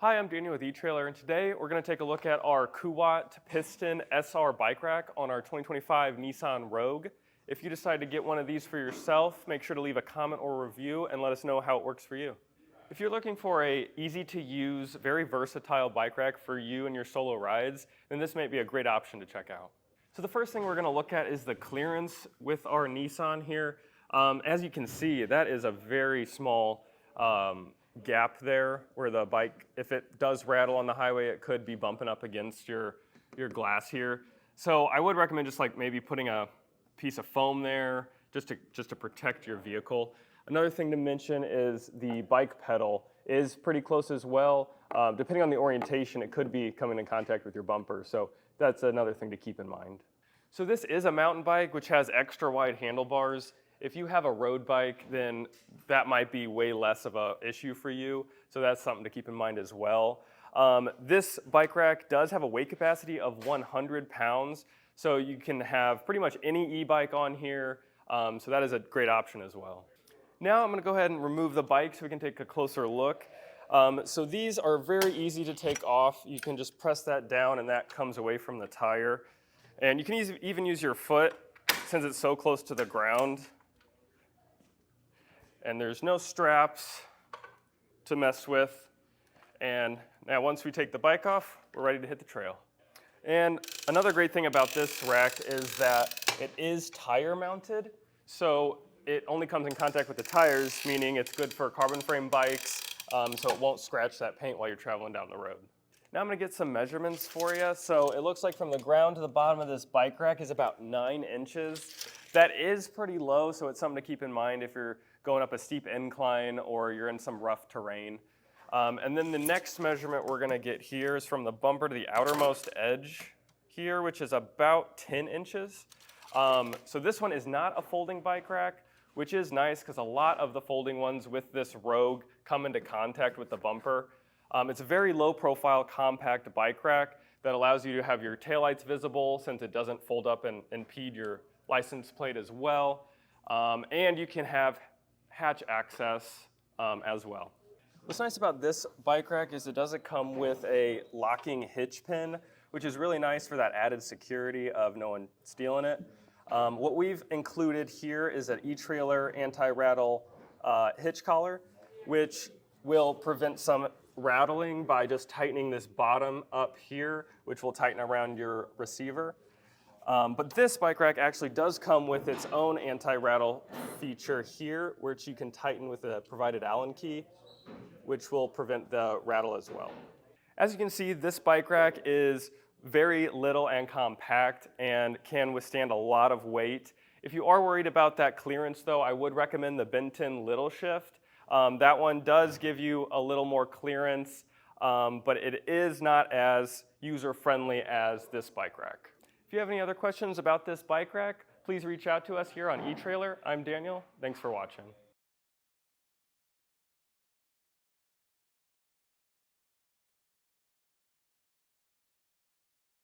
Hi, I'm Daniel with eTrailer, and today we're going to take a look at our Kuat Piston SR bike rack on our 2025 Nissan Rogue. If you decide to get one of these for yourself, make sure to leave a comment or review and let us know how it works for you. If you're looking for a easy-to-use, very versatile bike rack for you and your solo rides, then this might be a great option to check out. So the first thing we're going to look at is the clearance with our Nissan here. As you can see, that is a very small gap there where the bike, if it does rattle on the highway, it could be bumping up against your glass here. So I would recommend just like maybe putting a piece of foam there just to protect your vehicle. Another thing to mention is the bike pedal is pretty close as well. Depending on the orientation, it could be coming in contact with your bumper. So that's another thing to keep in mind. So this is a mountain bike which has extra wide handlebars. If you have a road bike, then that might be way less of an issue for you. So that's something to keep in mind as well. This bike rack does have a weight capacity of 100 pounds. So you can have pretty much any e-bike on here. So that is a great option as well. Now I'm going to go ahead and remove the bike so we can take a closer look. So these are very easy to take off. You can just press that down and that comes away from the tire. And you can even use your foot since it's so close to the ground. And there's no straps to mess with. And now once we take the bike off, we're ready to hit the trail. And another great thing about this rack is that it is tire mounted. So it only comes in contact with the tires, meaning it's good for carbon frame bikes, so it won't scratch that paint while you're traveling down the road. Now I'm gonna get some measurements for you. So it looks like from the ground to the bottom of this bike rack is about 9 inches. That is pretty low, so it's something to keep in mind if you're going up a steep incline or you're in some rough terrain. And then the next measurement we're gonna get here is from the bumper to the outermost edge here, which is about 10 inches. So this one is not a folding bike rack, which is nice because a lot of the folding ones with this Rogue come into contact with the bumper. It's a very low profile, compact bike rack that allows you to have your taillights visible since it doesn't fold up and impede your license plate as well. And you can have hatch access as well. What's nice about this bike rack is it doesn't come with a locking hitch pin, which is really nice for that added security of no one stealing it. What we've included here is an etrailer anti-rattle hitch collar, which will prevent some rattling by just tightening this bottom up here, which will tighten around your receiver. But this bike rack actually does come with its own anti-rattle feature here, which you can tighten with a provided Allen key, which will prevent the rattle as well. As you can see, this bike rack is very little and compact and can withstand a lot of weight. If you are worried about that clearance though, I would recommend the Benton Little Shift. That one does give you a little more clearance, but it is not as user-friendly as this bike rack. If you have any other questions about this bike rack, please reach out to us here on eTrailer. I'm Daniel. Thanks for watching.